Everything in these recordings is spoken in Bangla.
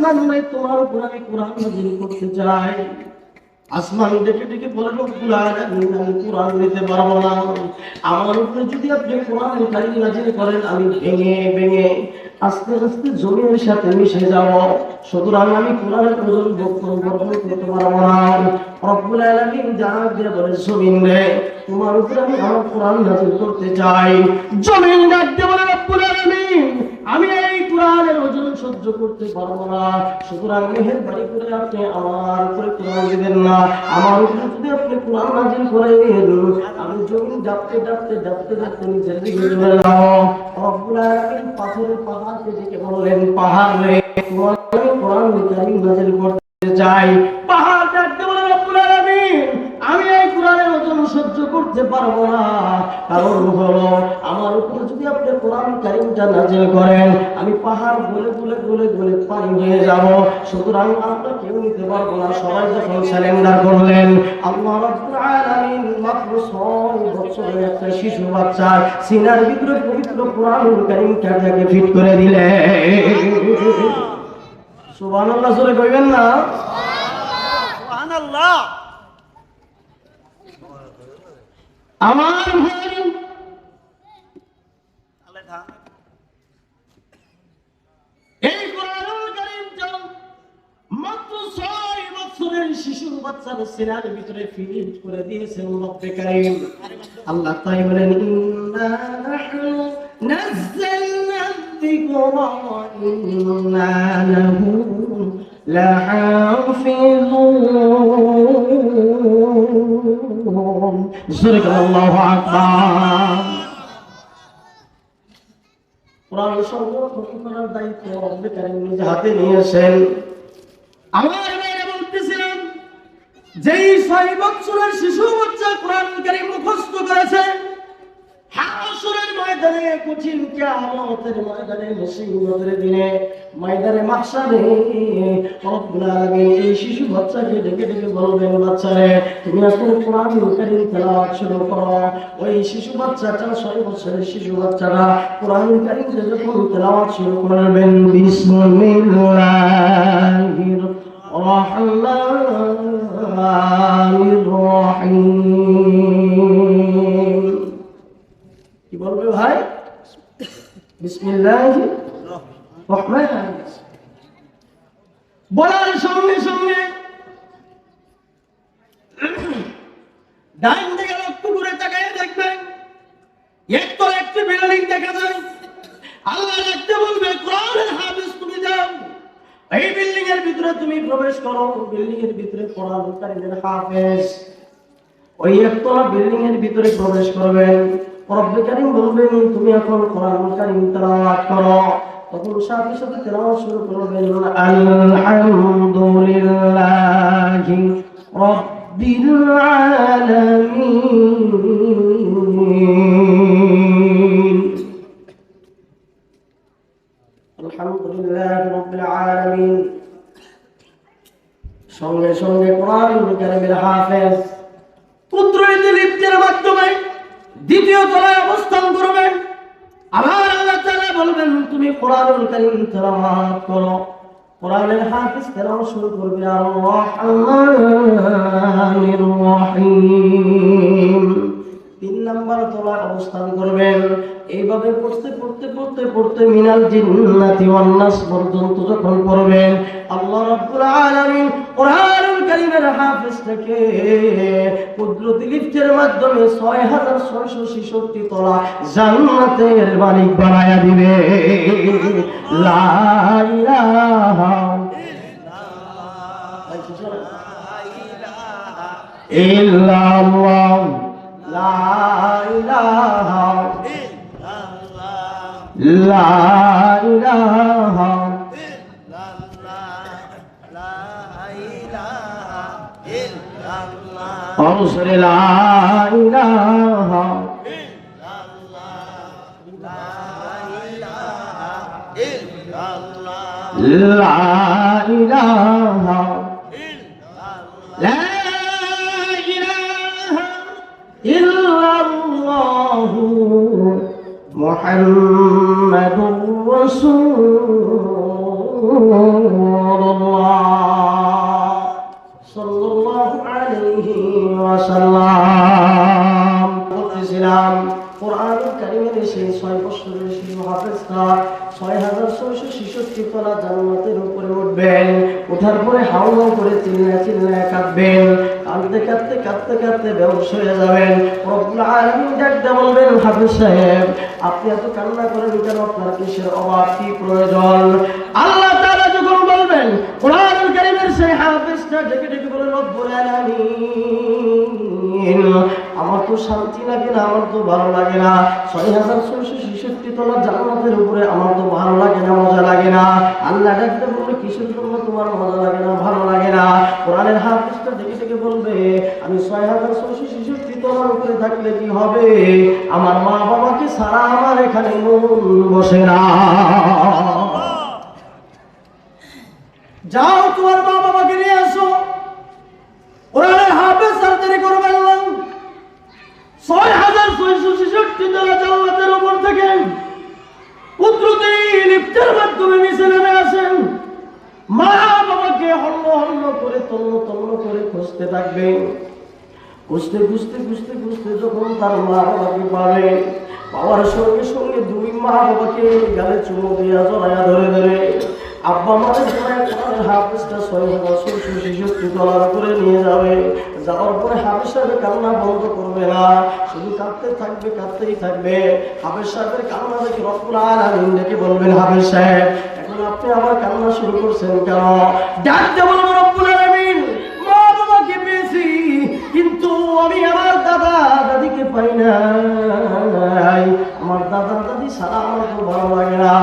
ইমান নাই, তোমার উপর আমি কোরআন নাযিল করতে চাই। আসমান ডেকে ডেকে বলে, রব্বুল আলামিন আমি কোরআন নিতে পারবো না, আমার উপরে যদি আপনি কোরআন কারীম নাযিল করেন আমি ভেঙে ভেঙে আস্তে আস্তে জমিনের সাথে মিশে যাব, সুতরাং আমি কোরআনের ওজন বহন করতে পারবো না। রব্বুল আলামিন জানাব দিয়ে বলে, জমিন রে তোমার উপরে আমি আমার কোরআন নাযিল করতে চাই। জমিন ডাক দিয়ে বলে, রব্বুল আলামিন আমি এই কোরআনের ওজন সহ্য করতে পারবো না, সুতরাং মেহেরবানি করে আপনি আমার উপরে কোরআন দিবেন না, আমার উপরে যদি আপনি কোরআন নাযিল করেন আমি জমিন ডাকতে ডাকতে ডাকতে ডাকতে নিচের দিকে চলে যাব। রব্বুল আলামিন পাথরের পাহাড়কে ডেকে বললেন, পাহাড় রে তোমার আমি কোরআন কারীম নাযিল করতে চাই। পাহাড় ডাকতে বলে, রব্বুল আলামিন আমি এই কোরআনের ওজন সহ্য করতে পারবো না, কারণ হলো আমার উপরে যদি আপনি কোরআন কারীমটা নাযিল করেন আমি পাহাড় গলে গলে গলে গলে পানি হয়ে যাব, সুতরাং আমরা কেউ নিতে পারবো না। সবাই যখন সারেন্ডার করলেন, আল্লাহ রাব্বুল আলামিন মাত্র 6 বছরের একটা শিশু বাচ্চার সিনার ভিতরে পবিত্র কোরআনুল কারীম কাটাকে ফিট করে দিলেন। সুবহানাল্লাহ জোরে কইবেন না? সুবহানাল্লাহ। আমার ভাই এই কোরআনুল কারীমটা মাত্র 6 বছরের শিশু বাচ্চার সিনার ভিতরে ফিট করে দিয়েছেন রব্বে কারীম। আল্লাহ তাই বলেন, ইন্না নাহনু নাযালনা যিকরা ওয়া ইন্না লাহু লাহাফিজুন। সুবহানাল্লাহু আকবার। কোরআন সংরক্ষণ করার দায়িত্ব রব্বে কারীম নিজে হাতে নিয়েছেন। আমার মেয়েরা বলতেছিলাম, যেই 6 বছরের শিশু বাচ্চা কোরআন কারীম মুখস্থ করেছে, হাসরের ময়দানে, কঠিন কিয়ামতের ময়দানে, মুসিবতের দিনে, ময়দানে মাহশারে রব্বুল আলামিন এই শিশু বাচ্চাকে ডেকে ডেকে বলবেন, বাচ্চারে তুমি এখন কোরআন কারীম তেলাওয়াত শুরু করো। ওই শিশু বাচ্চাটা 6 বছরের শিশু বাচ্চারা কোরআন কারীম যখন তেলাওয়াত শুরু করবেন, বিসমিল্লাহির রহমানির রহিম। কি বলবে ভাই? বিসমিল্লাহির রহমানির রহিম বলার সঙ্গে সঙ্গে ডান দিকে লক্ষ্য করে তাকিয়ে দেখবেন, একটু একটি বিল্ডিং দেখা যায়। আল্লাহ দেখতে বলবে, কোরআনের হাফেজ তুমি যাও, এই বিল্ডিং এর ভিতরে তুমি প্রবেশ করো। বিল্ডিং এর ভিতরে কোরআন কারীমের হাফেজ ওই একতলা বিল্ডিং এর ভিতরে প্রবেশ করবেন। রব্বে কারীম বলবেন, তুমি এখন কোরআন কারীম তেলাওয়াত করো। তখন সাথে সাথে তেলাওয়াত শুরু করবেন, আলহামদুলিল্লাহি রাব্বিল আলামিন, আলহামদুলিল্লাহি রাব্বিল আলামিন। সঙ্গে সঙ্গে কোরআন কারীমের হাফেজ কুদরতি লিফটের মাধ্যমে দ্বিতীয় তলায় অবস্থান করবেন। আবার আল্লাহ তাআলা বলবেন, তুমি কোরআনুল কারীম তেলাওয়াত করো। কোরআনের হাফেজ তেলাওয়াত শুরু করবে, আর রহমানির রহিম। 3 নম্বর তলায় অবস্থান করবেন। এইভাবে পড়তে পড়তে পড়তে পড়তে মিনাল জিন্নাতি ওয়ান নাস পর্যন্ত যখন পড়বেন, আল্লাহ রাব্বুল আলামিন কোরআনুল কারীমের হাফেজটাকে কুদরতি লিফটের মাধ্যমে 6666 তলা জান্নাতের মালিক বানায়া দিবে। লা ইলাহা ইল্লাল্লাহ, লা ইলাহা লা ইলাহা অবসরে লা ইলাহা লা ইলাহা লা ইলাহা ইল্লাল্লাহু মুহাম্মাদুর রাসূলুল্লাহ সাল্লাল্লাহু আলাইহি ওয়াসাল্লাম। বলতেছিলাম কোরআনুল কারীমের সেই 6 বছরের শিশু হাফেজরা 6666 তলা জান্নাতের উপরে উঠবেন। ওঠার পরে হাউ হাউ করে চিল্লায় কাঁদবেন। কাঁদতে কাঁদতে কাঁদতে কাঁদতে বেহুশ হয়ে যাবেন। রব্বুল আলামিন ডাকতে বলবেন, হাফেজ সাহেব আপনি এত কান্না করেন কেন? আপনার কিসের অভাব, কি প্রয়োজন? আল্লাহ তাআলা যখন বলবেন, কোরআনুল কারীমের সেই হাফেজটা ডেকে ডেকে বলে, রব্বুল আলামিন আমার তো শান্তি লাগে না, আমার তো ভালো লাগে না। 6666 তলা জান্নাতের উপরে আমার তো ভালো লাগে না, মজা লাগে না। আল্লাহ ডাকতে বলবে, কিসের জন্য তোমার মজা লাগে না, ভালো লাগে না? কোরআনের হাফেজটা ডেকে ডেকে বলবে, আমি 6666 তলার উপরে থাকলে কি হবে? আমার মা বাবাকে ছাড়া আমার এখানে মন বসে না। যাও তোমার মা বাবাকে নিয়ে আসো। কোরআনের হাফেজ সার্জারি করবেন না। 6666 তলা জান্নাতের উপর থেকে কুদরতি লিফটের মাধ্যমে নিচে নেমে আসেন। মা বাবাকে হল্ল হল্ল করে তন্ন তন্ন করে খুঁজতে থাকবেন। খুঁজতে খুঁজতে খুঁজতে খুঁজতে যখন তার মা বাবাকে পাবে, পাওয়ার সঙ্গে সঙ্গে দুই মা বাবাকে গালে চুমো দিয়া জড়াইয়া ধরে ধরে আব্বা মারে জড়াইয়া কোরআনের হাফেজটা 6666 তলার উপরে নিয়ে যাবে। যাওয়ার পরে হাফেজ সাহেবের কান্না বন্ধ করবে না, শুধু কাঁদতে থাকবে, কাঁদতেই থাকবে। হাফেজ সাহেবের কান্না দেখে রব্বুল আলামিন ডেকে বলবেন, হাফেজ সাহেব এখন আপনি আবার কান্না শুরু করছেন কেন? ডাকতে বলবেন, রব্বুল আলামিন মা বাবাকে পেয়েছি কিন্তু আমি আমার দাদা দাদিকে পাই নাই। আমার দাদা দাদি ছাড়া আমার তো ভালো লাগে না।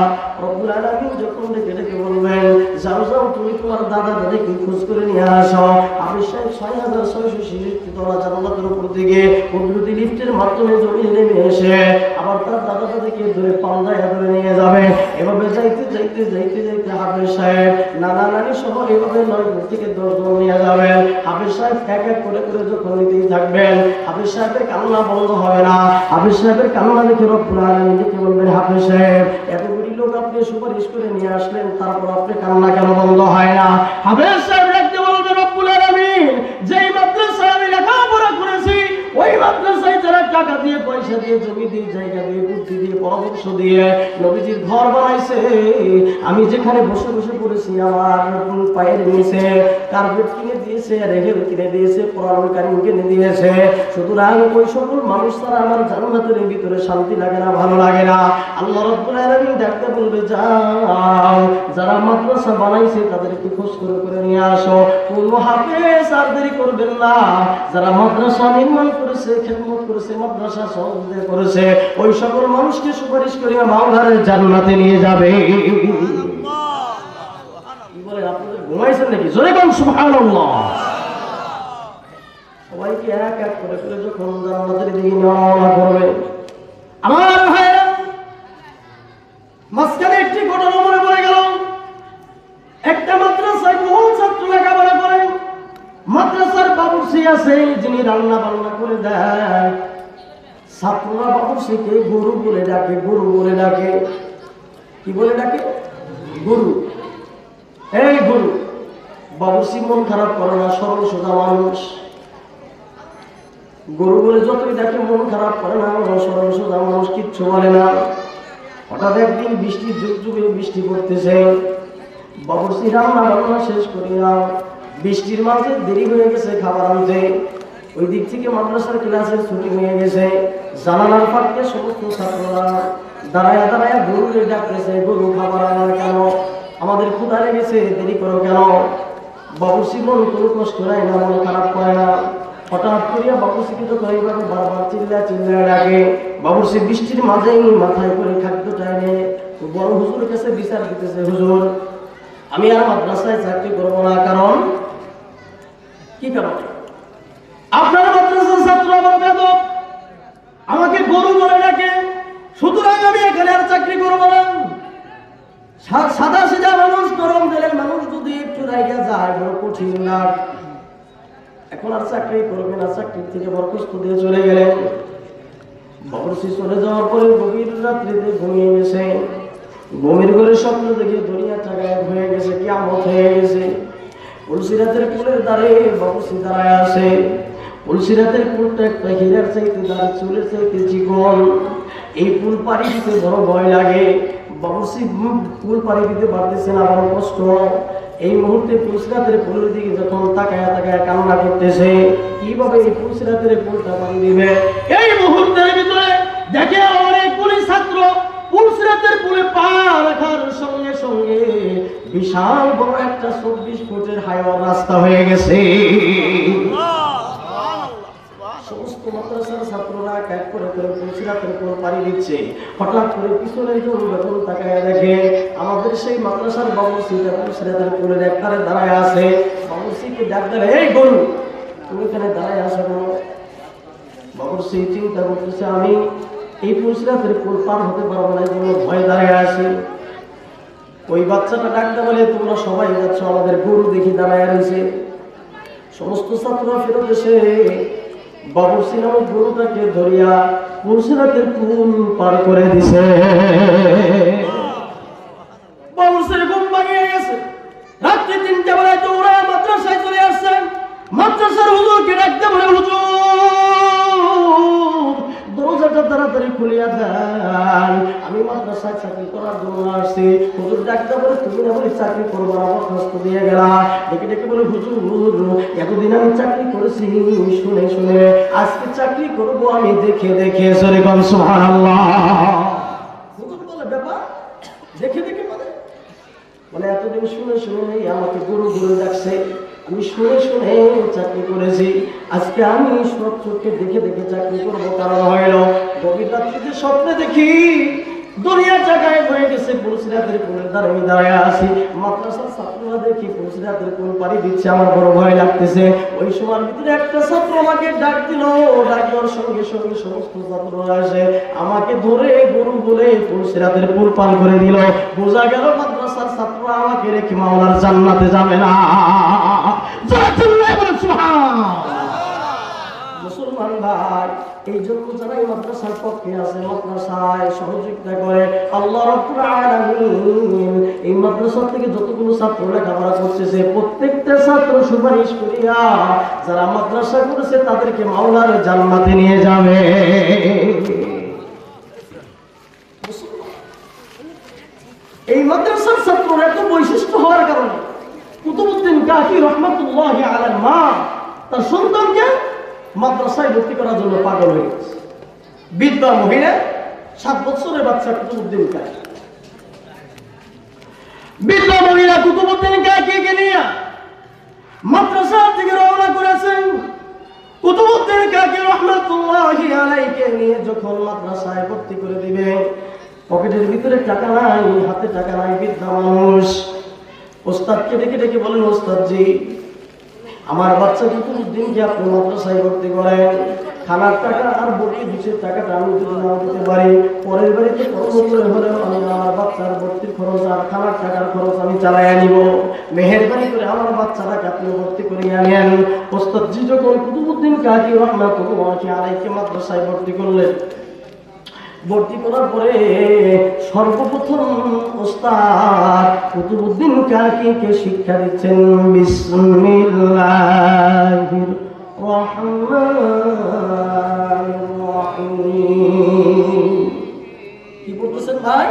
রব্বুল আলামিন যখন ডেকে ডেকে বলবেন, যাও যাও তুমি তোমার দাদা দাদিকে খোঁজ করে নিয়ে আসো। হাফেজ সাহেব 6666 তলা জান্নাতের উপর থেকে কুদরতি লিফটের মাধ্যমে জমিয়ে নেমে এসে আবার তার দাদা দাদিকে ধরে পাল্লায় ধরে নিয়ে যাবে। এভাবে যাইতে যাইতে যাইতে যাইতে হাফেজ সাহেব নানা নানি সহ এভাবে 9 থেকে 10 জন নিয়ে যাবেন। হাফেজ সাহেব এক এক করে করে যখন নিতেই থাকবেন, হাফেজ সাহেবের কান্না বন্ধ হবে না। হাফেজ সাহেবের কান্না দেখে রব্বুল আলামিন ডেকে বলবেন, হাফেজ সাহেব এতগুলি লোক আপনি সুপারিশ করে নিয়ে আসলেন, তারপর আপনি কান্না কেন বন্ধ হয় না? হাফেজ সাহেব দেখতে বলবেন, রব্বুল আলামিন যেই মাদ্রাসায় আমি লেখাপড়া করেছি ওই মাদ্রাসায় যারা টাকা দিয়ে, পয়সা দিয়ে, জমি দিয়ে, জায়গা দিয়ে, বুদ্ধি দিয়ে, পরামর্শ দিয়ে নবীজির ঘর বানাইছে, আমি যেখানে বসে বসে পড়েছি আমার পায়ের নিচে কার্পেট কিনে দিয়েছে, রেহেল কিনে দিয়েছে, কোরআনুল কারীম কিনে দিয়েছে। সুতরাং ওই সকল মানুষ ছাড়া আমার জান্নাতের ভিতরে শান্তি লাগে না, ভালো লাগে না। আল্লাহ রাব্বুল আলামিন ডাকতে বলবে, যাও যারা মাদ্রাসা বানাইছে তাদেরকে খোঁজ করে নিয়ে আসো। কোন হাফেজ আর দেরি করবেন না। যারা মাদ্রাসা নির্মাণ করেছে, খেদমত করেছে, মাদ্রাসা সহযোগিতা করেছে, ওই সকল মানুষকে সুপারিশ করে মাওলার জান্নাতে নিয়ে যাবে। কি বলে আপনাদের ঘুমাইছেন নাকি? জোরে বলুন সুবহানাল্লাহ। সবাইকে এক এক করে করে যখন জান্নাতের দিকে রওনা করবে, আমার ভাইরা মাঝখানে একটি ঘটনা মনে পড়ে গেল। একটা মাদ্রাসায় বহু ছাত্র লেখাপড়া করে, মাদ্রাসার বাবুর্চি আছে যিনি রান্না বান্না করে দেয়। ছাত্ররা বাবুর্চিকে গুরু বলে ডাকে, গুরু বলে ডাকে। কি বলে ডাকে? গুরু। এই গুরু। বাবুর্চি মন খারাপ করে না, সরল সোজা মানুষ। গুরু বলে যতই ডাকে মন খারাপ করে না, সরল সোজা মানুষ, কিচ্ছু বলে না। হঠাৎ একদিন বৃষ্টি, যুগ যুগে বৃষ্টি পড়তেছে। বাবুর্চি রান্না বান্না শেষ করিয়া বৃষ্টির মাঝে দেরি হয়ে গেছে খাবার আনতে। ওই দিক থেকে মাদ্রাসার ক্লাসের ছুটি হয়ে গেছে। জানালার ফাঁকে সমস্ত ছাত্ররা দাঁড়ায়া দাঁড়ায়া গরুরে ডাকতেছে, গরু খাবার আনার কেন? আমাদের ক্ষুধা লেগেছে, দেরি করো কেন? বাবুর্চি মন কোনো কষ্ট নাই না, মন খারাপ করে না। হঠাৎ করিয়া বাবুর্চিকে যখন এইভাবে বারবার চিল্লা ডাকে, বাবুর্চি বৃষ্টির মাঝেই মাথায় করে খাদ্যটা এনে বড় হুজুরের কাছে বিচার দিতেছে, হুজুর আমি আর মাদ্রাসায় চাকরি করবো না। কারণ কি কারণ? আপনার মাদ্রাসার ছাত্র আমার বেদব, আমাকে গরু বলে ডাকে, সুতরাং আমি এখানে আর চাকরি করবো না। সাদা সিধা মানুষ, গরম দিলের মানুষ যদি একটু রাইগা যায় বড় কঠিন না। এখন আর চাকরি করবে না, চাকরি থেকে বরখাস্ত দিয়ে চলে গেলেন। বাবুর্চি চলে যাওয়ার পরে গভীর রাত্রিতে ঘুমিয়ে গেছে। ঘুমের ঘরে স্বপ্ন দেখে দুনিয়াটা গায়েব হয়ে গেছে, কিয়ামত হয়ে গেছে। পুলসিরাতের পুলের ধারে বাবুর্চি দাঁড়ায় আছে। পুলসিরাতের পুলটা একটা হীরার চাইতে দাঁড়, চুলের চাইতে চিকন। এই পুল পাড়ি দিতে বড় ভয় লাগে। বাবুর্চি পুল পাড়ি দিতে পারতেছে না, বড় কষ্ট। এই মুহূর্তে পুলসিরাতের পুলের দিকে যখন তাকায় তাকায় কান্না করতেছে, কিভাবে এই পুলসিরাতের পুলটা পাড়ি দিবে। এই মুহূর্তের ভিতরে দেখে অনেকগুলি ছাত্র পুলসিরাতের পুলে পা রাখার সঙ্গে সঙ্গে বিশাল বড় একটা 24 ফুটের হাইওয়ে রাস্তা হয়ে গেছে। সমস্ত মাদ্রাসার ছাত্ররা এক করে করে পুলসিরাতের পুল পাড়ি দিচ্ছে। হঠাৎ করে পিছনের জন যখন তাকায় দেখে আমাদের সেই মাদ্রাসার বাবুর্চিটা পুলসিরাতের পুলের একধারে দাঁড়ায় আছে। বাবুর্চিকে ডাক দিলে, এই গরু তুমি এখানে দাঁড়ায় আসো কেন? বাবুর্চি চিন্তা করতেছে, আমি এই পুলসিরাতের পুল পার হতে পারবো না, এই জন্য ভয় দাঁড়ায় আছি। ওই বাচ্চাটা ডাকতে বলে, তোমরা সবাই যাচ্ছ, আমাদের গরু দেখি দাঁড়ায় রয়েছে। সমস্ত ছাত্ররা ফেরত এসে বাবুর্চি নামক গরুটাকে ধরিয়া পুলসিরাতের পুল পার করে দিছে। বাবুর্চির ঘুম ভাঙিয়ে গেছে। রাত্রি 3টা বেলায় তো ওরা মাদ্রাসায় চলে আসছে। মাদ্রাসার হুজুরকে ডাকতে বলে, হুজুর দরজাটা তাড়াতাড়ি খুলিয়া দেন, আমি মাদ্রাসায় চাকরি করার জন্য আসছি। হুজুর ডাকতে বলে, তুমি না বলে চাকরি করবো না, বরখাস্ত দিয়ে গেলা। ডেকে ডেকে বলে, হুজুর এতদিন আমি চাকরি করেছি শুনে শুনে, আজকে চাকরি করবো আমি দেখে দেখে। সরে কোন সুবহানাল্লাহ। হুজুর বলে, ব্যাপার দেখে দেখে বলে এতদিন শুনে শুনে আমাকে গুরু গুরু ডাকছে, আমি শুনে শুনে চাকরি করেছি, আজকে আমি সব চোখে দেখে দেখে চাকরি করবো। কারণ হইল গভীর রাত্রিতে স্বপ্নে দেখি দুনিয়ার জায়গায় হয়ে গেছে, পুলসিরাতের পুলের ধারে আমি দাঁড়ায় আছি। মাদ্রাসার ছাত্ররা দেখি পুলসিরাতের পুল পাড়ি দিচ্ছে, আমার বড় ভয় লাগতেছে। ওই সময়ের ভিতরে একটা ছাত্র আমাকে ডাক দিল, ডাক দেওয়ার সঙ্গে সঙ্গে সমস্ত ছাত্ররা আসে আমাকে ধরে গরু বলে পুলসিরাতের পুল পার করে দিল। বোঝা গেল মাদ্রাসার ছাত্ররা আমাকে রেখে মাওলার জান্নাতে যাবে না। মুসলমান ভাই, এই জন্য যারা এই মাদ্রাসার পক্ষে আছে, মাদ্রাসায় সহযোগিতা করে, আল্লাহ রাব্বুল আলামিন এই মাদ্রাসা থেকে যতগুলো ছাত্র লেখাপড়া করতেছে প্রত্যেকটা ছাত্র সুপারিশ করিয়া যারা মাদ্রাসা করেছে তাদেরকে মাওলার জান্নাতে নিয়ে যাবে। এই মাদ্রাসার ছাত্রর এত বৈশিষ্ট্য হওয়ার কারণে কুতুবউদ্দিন কাকি রহমাতুল্লাহি আলাইহি মা তার সন্তানকে মাদ্রাসায় ভর্তি করার জন্য পাগল হয়ে গেছে। বিদ্যা মহিলা 7 বছরের বাচ্চা কুতুবউদ্দিন কাকি, বিদ্যা মহিলা কুতুবউদ্দিন কাকিকে নিয়ে মাদ্রাসা থেকে রওনা করেছেন। কুতুবউদ্দিন কাকি রহমাতুল্লাহি আলাইহিকে নিয়ে যখন মাদ্রাসায় ভর্তি করে দিবে, পকেটের ভিতরে টাকা নাই, হাতে টাকা নাই, বৃদ্ধা মানুষ। ওস্তাদকে ডেকে ডেকে বলেন, ওস্তাদজি আমার বাচ্চা কুতুবউদ্দিনকে আপনি মাদ্রাসায় ভর্তি করেন, খানার টাকা আর ভর্তি ফিসের টাকাটা আমি যদি না দিতে পারি, পরের বাড়িতে কর্ম করে হলেও আমি আমার বাচ্চার ভর্তির খরচ আর খানার টাকার খরচ আমি চালাই আনিব, মেহেরবানি করে আমার বাচ্চাটাকে আপনি ভর্তি করে আনেন। ওস্তাদজি যখন কুতুবউদ্দিন কাকি রহমাতুল্লাহি আলাইহি মাদ্রাসায় ভর্তি করলেন, ভর্তি করার পরে সর্বপ্রথম ওস্তাদ কুতুবউদ্দিন কাকিকে শিক্ষা দিচ্ছেন বিসমিল্লাহির রহমানির রহিম। কি বলতেছেন ভাই?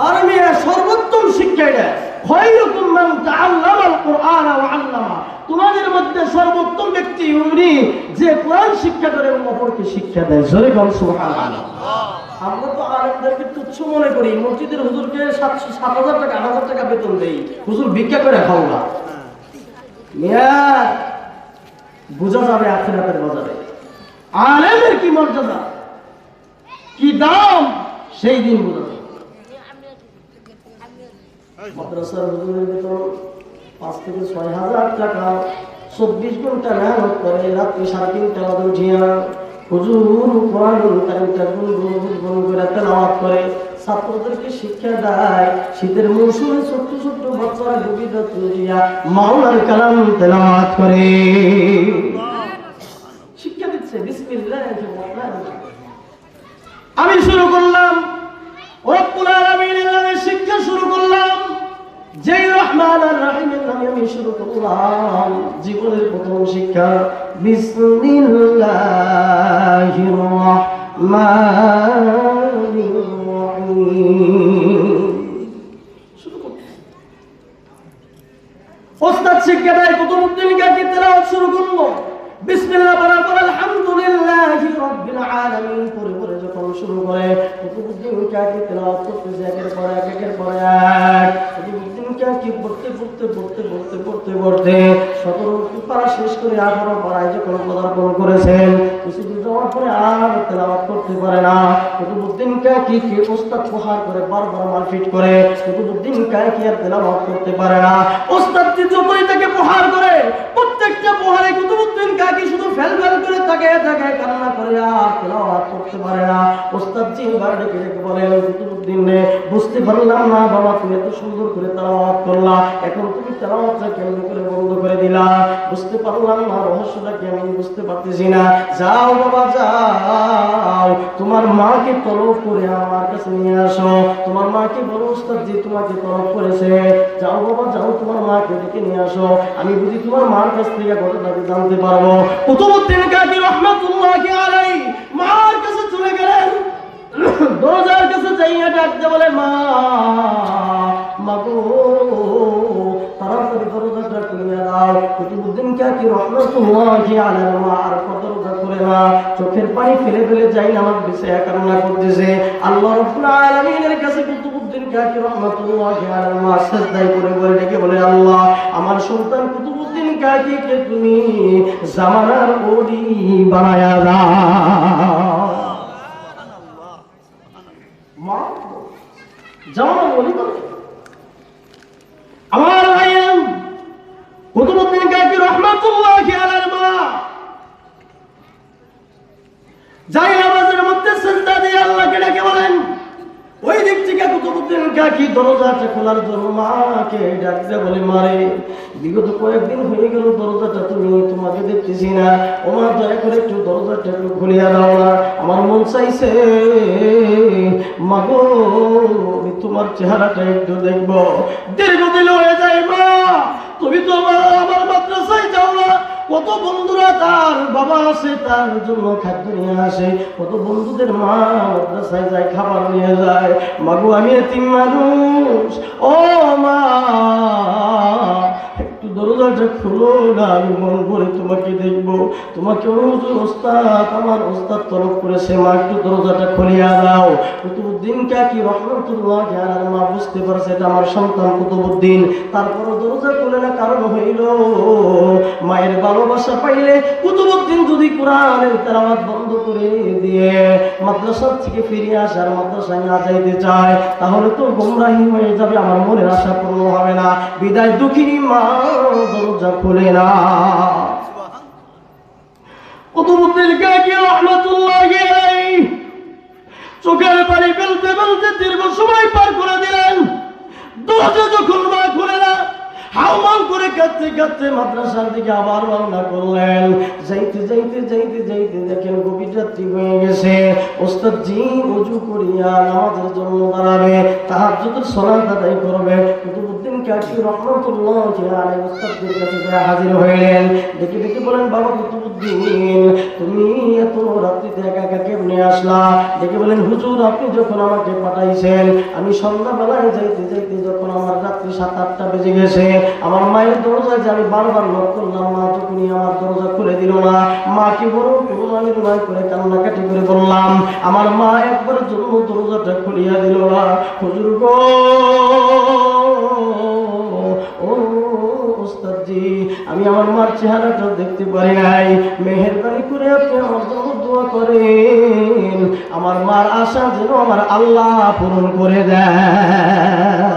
আর আমি সর্বোত্তম শিক্ষা এটা, খায়রুকুম মান তাআল্লামাল কুরআন ওয়া আল্লামা, তোমাদের মধ্যে সর্বোত্তম ব্যক্তি উনি যে কোরআন শিক্ষা করে এবং অপরকে শিক্ষা দেয়। জোরে বল সুবহানাল্লাহ। আমরা তো আলেমদেরকে তুচ্ছ মনে করি, মসজিদের হুজুরকে 7,000 টাকা 8,000 টাকা বেতন দেই, হুজুর ভিক্ষা করে খাও না। মিয়া বুঝা যাবে আখিরাতের বাজারে আলেমের কি মর্যাদা, কি দাম, সেই দিন বোঝা যাবে। মাদ্রাসার হুজুরের বেতন 5 থেকে 6,000 টাকা, 24 ঘন্টা মেহনত করে, রাত্রি 3:30 বাজে উঠিয়া হুজুর কোরআনুল কারীমটা গুনগুন করে তেলাওয়াত করে, ছাত্রদেরকে শিক্ষা দেয়। শীতের মৌসুমে ছোট্ট ছোট্ট বাচ্চারা গভীর রাত্রে উঠিয়া মাওলার কালাম তেলাওয়াত করে, শিক্ষা দিচ্ছে। বিসমিল্লাহ আমি শুরু করলাম রব্বুল আলামিনের নামে শিক্ষা শুরু করলাম, যেই রহমান আর রহিমের নামে আমি শুরু করলাম জীবনের প্রথম শিক্ষা, বিসমিল্লাহির রহমানির রহিম। শুরু করতে ওস্তাদ শিক্ষা দেয় কুতুবউদ্দিন কাকি তেলাওয়াত শুরু করলো, বিসমিল্লাহ বলার পর আলহামদুলিল্লাহি রাব্বিল আলামিন পরে পরে যখন শুরু করে কুতুবউদ্দিন কাকি তেলাওয়াত করতেছে একের পর এক একের পর এক। কুতুবউদ্দিন কাকি পড়তে 17 পারা শেষ করে 18 পারায় যখন পদার্পণ করেছেন, কিছুদিন যাওয়ার পরে আর তেলাওয়াত করতে পারে না। কুতুবউদ্দিন কাকি কে ওস্তাদ প্রহার করে বারবার মারপিট করে, কুতুবউদ্দিন কাকি আর তেলাওয়াত করতে পারে না। ওস্তাদ যতই তাকে প্রহার করে, প্রত্যেকটা প্রহারে কুতুবউদ্দিন কাকি শুধু ফেল করে তাকায় কান্না করে আর তেলাওয়াত করতে পারে না। ওস্তাদ জিবার ডেকে বলেন, কুতুবউদ্দিন রে, বুঝতে পারলাম না বাবা, তুমি এত সুন্দর করে তেলাওয়াত করলা, এখন তুমি তেলাওয়াতটা কেমন করে বন্ধ করে দিলা? বুঝতে পারলাম না, রহস্যটা কি আমি বুঝতে পারতেছি না। যাও বাবা যাও, তোমার মাকে তলব করে আমার কাছে নিয়ে আসো। তোমার মাকে বলো ওস্তাদ জি তোমাকে তলব করেছে, যাও বাবা যাও, তোমার মাকে ডেকে নিয়ে আসো, আমি বুঝি তোমার মার কাছ থেকে ঘটনাকে জানতে পারবো। কুতুবউদ্দিন কাকি রহমাতুল্লাহি আলাইহি মার কাছে চলে গেলেন, দরজার কাছে যাইয়া ডাকতে বলে, মা মাগো তাড়াতাড়ি দরজাটা খুলে দাও। কুতুবউদ্দিন কাকি রহমাতুল্লাহি আলাইহি মা আর দরজা খুলে না, চোখের পানি ফেলে যাই নামাজ বিছায়া কান্না করতেছে। আল্লাহ রাব্বুল আলামিনের কাছে কুতুবউদ্দিন কাকি রহমাতুল্লাহি আলাইহি মা সিজদায় পড়ে বলে ডেকে বলে, আল্লাহ আমার সন্তান কুতুবউদ্দিন কাকিকে তুমি জামানার ওলি বানায়া দাও। মা জামানার ওলি বানায়া আমার ভাইয়ের কুতুবউদ্দিন কাকি রহমাতুল্লাহি আলাইহি মা যাই নামাজের মধ্যে সিজদা দিয়ে আল্লাহকে ডেকে বলেন, ওই দিক থেকে কুতুবউদ্দিন কাকি দরজাটা খোলার জন্য মাকে ডাকতে বলে, মারে বিগত কয়েকদিন হয়ে গেল দরজাটা তোমাকে দেখতেছি না, ও মা দয়া করে একটু দরজাটা একটু খুলিয়া দাও না, আমার মন চাইছে মাগো আমি তোমার চেহারাটা একটু দেখবো। দীর্ঘদিন হয়ে যায় মা, তুমি তো আমার মাদ্রাসায় যাও না, কত বন্ধুরা তার বাবা আসে তার জন্য খাদ্য নিয়ে আসে, কত বন্ধুদের মা মাদ্রাসায় যায় খাবার নিয়ে যায়, মাগো আমি এতিম মানুষ, ও মা একটু দরজাটা খুলো না, আমি মন করে তোমাকে দেখবো, তোমাকে হুজুর ওস্তাদ আমার ওস্তাদ তলব করেছে, মা একটু দরজাটা খুলিয়া দাও। কুতুবউদ্দিন কাকি রহমাতুল্লাহি আলাইহি মা বুঝতে পারছে এটা আমার সন্তান কুতুবউদ্দিন, তারপর দরজা খুলে না, কারণ হইল মায়ের ভালোবাসা পাইলে কুতুবউদ্দিন যদি কোরআনের তেলাওয়াত বন্ধ করে দিয়ে মাদ্রাসা থেকে ফিরে আসার মাদ্রাসায় না যাইতে চায়, তাহলে তো গোমরাহি হয়ে যাবে, আমার মনের আশা পূর্ণ হবে না, বিদায় দুঃখিনী মা দরজা খুলে না। কুতুবউদ্দিন কাকি রহমাতুল্লাহি আলাইহি চোখের পানি ফেলতে দীর্ঘ সময় পার করে দিলেন। দরজা যখন মা খুলে না, হাউমাউ করে কাঁদতে মাদ্রাসার দিকে আবার রওনা করলেন। যাইতে দেখেন গভীর রাত্রি হয়ে গেছে। ওস্তাদ জি ওযু করিয়া নামাজের জন্য দাঁড়াবে, তাহাজ্জুদের সালাত আদায় করবে। কুতুবউদ্দিন কাকি রহমাতুল্লাহি আলাইহি ওস্তাদের কাছে যায় হাজির হইলেন। দেখে বলেন, বাবা কুতুবউদ্দিন তুমি এত রাত্রিতে একা কেমনে আসলা? দেখে বলেন, হুজুর আপনি যখন আমাকে পাঠাইছেন, আমি সন্ধ্যাবেলায় যাইতে যখন আমার রাত্রি 7-8টা বেজে গেছে, আমার মায়ের দরজায় যে আমি বারবার নক করলাম, মা যখনই আমার দরজা খুলে দিল না, মাকে বড় নয় করে কান্নাকাটি করে বললাম, আমার মা একবারের জন্য দরজাটা খুলিয়া দিল না। হুজুর গো, ও ওস্তাদ জি আমি আমার মার চেহারাটা দেখতে পারি নাই, মেহেরবানি করে আপনি আমার জন্য দোয়া করেন, আমার মার আশা যেন আমার আল্লাহ পূরণ করে দেয়।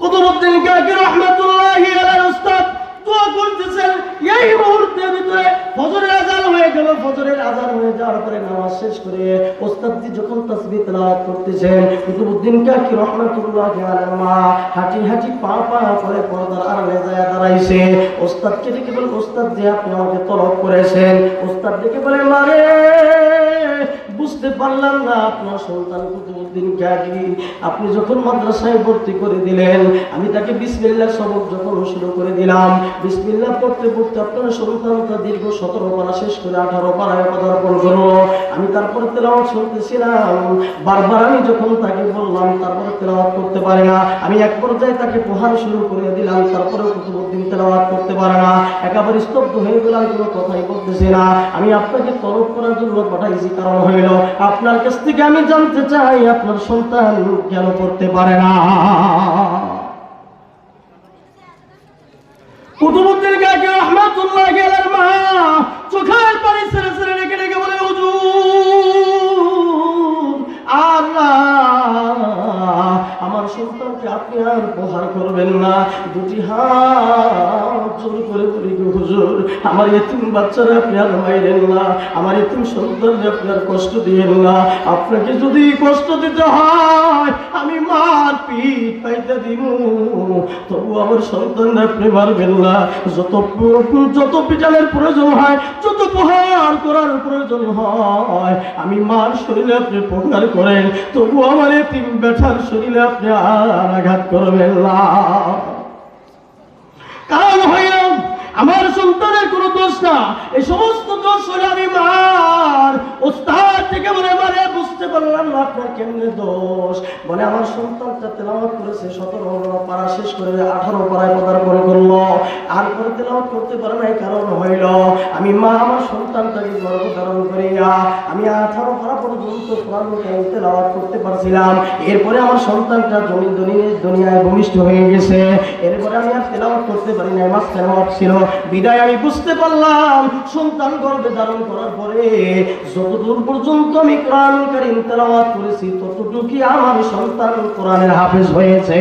কুতুবউদ্দিন কাকি রহমাতুল্লাহি আলাইহি উস্তাদ দোয়া করতেছেন। এই মুহূর্তের ভিতরে ফজরের আযান হয়ে গেল। ফজরের আযান হয়ে যাওয়ার পরে নামাজ শেষ করে ওস্তাদজি যখন তাসবিহ তেলাওয়াত করতেছেন, কুতুবউদ্দিন কাকি রাহমাতুল্লাহি আলাইহি মা হাঁটি হাঁটি পা পা করে পর্দার আড়ালে যায় দাঁড়াইছে। ওস্তাদকে ডেকে বলে, ওস্তাদ যে আপনি আমাকে তলব করেছেন। ওস্তাদ ডেকে বলে, মারে বুঝতে পারলাম না আপনার সন্তান কুতুবউদ্দিন কাকি, আপনি যখন মাদ্রাসায় ভর্তি করে দিলেন, আমি তাকে বিসমিল্লাহ সবক যখন শুরু করে দিলাম, বিসমিল্লাহ পড়তে পড়তে আপনার সন্তানটা দীর্ঘ 17 পারা শেষ করে 18 পারায় পদার্পণ করলো। আমি তারপরে তেলাওয়াত শুনতেছিলাম, বারবার আমি যখন তাকে বললাম তারপরে তেলাওয়াত করতে পারে না। আমি এক পর্যায়ে তাকে পড়ানো শুরু করে দিলাম, তারপরে কুতুবউদ্দিন তেলাওয়াত করতে পারে না। একেবারে স্তব্ধ হয়ে গেলাম, কোনো কথাই বলতেছি না। আমি আপনাকে তলব করার জন্য পাঠাইছি, কারণ হইল আপনার কাছ থেকে আমি জানতে চাই আপনার সন্তান কেন করতে পারে না। কুতুবউদ্দিন কাকি রাহমাতুল্লাহি আলাইহি মা চোখের পানি ছেড়ে ছেড়ে রেখে রেখে বলে, হুজুর আল্লাহ, আমার সন্তানকে আপনি আর প্রহার করবেন না। দুটি হাত জোর করে বলি, হুজুর আমার এতিম বাচ্চারা আপনি আর মাইরেন না, আমার এতিম সন্তানকে আপনি আর কষ্ট দিয়েন না। আপনাকে যদি কষ্ট দিতে হয় আমি মার পিঠ পাইতে দিব, তবু আমার সন্তান আপনি মারবেন না। যত পিটানের প্রয়োজন হয়, যত প্রহার করার প্রয়োজন হয়, আমি মার শরীরে আপনি প্রহার করেন, তবু আমার এতিম বেটার শরীরে আপনি আর আঘাত করবেন না। কারণ হইল আমার সন্তানের কোনো দোষ না, এই সমস্ত দোষ হলে আমি মার। ওস্তাদ থেকে বলে, মারে বুঝতে পারলাম না আপনার কেমনে দোষ। বলে আমার সন্তানটা তেলাওয়াত করেছে 17 পারা শেষ করে 18 পারায় পদার্পণ করলো, আর পরে তেলাওয়াত করতে পারে নাই। কারণ হইল আমি মা আমার সন্তানটাকে গর্ভধারণ করিয়া আমি 18 পারা পর্যন্ত কোরআন তেলাওয়াত করতে পারছিলাম। এরপরে আমার সন্তানটা দুনিয়ায় ভূমিষ্ঠ হয়ে গেছে, এরপরে আমি আর তেলাওয়াত করতে পারি নাই, মাঝখানে অফ ছিল। বিদায় আমি বুঝতে পারলাম সন্তান গর্ভে ধারণ করার পরে যতদূর পর্যন্ত আমি কোরআন কারীম তেলাওয়াত করেছি, ততটুকুই আমার সন্তান কোরআনের হাফেজ হয়েছে।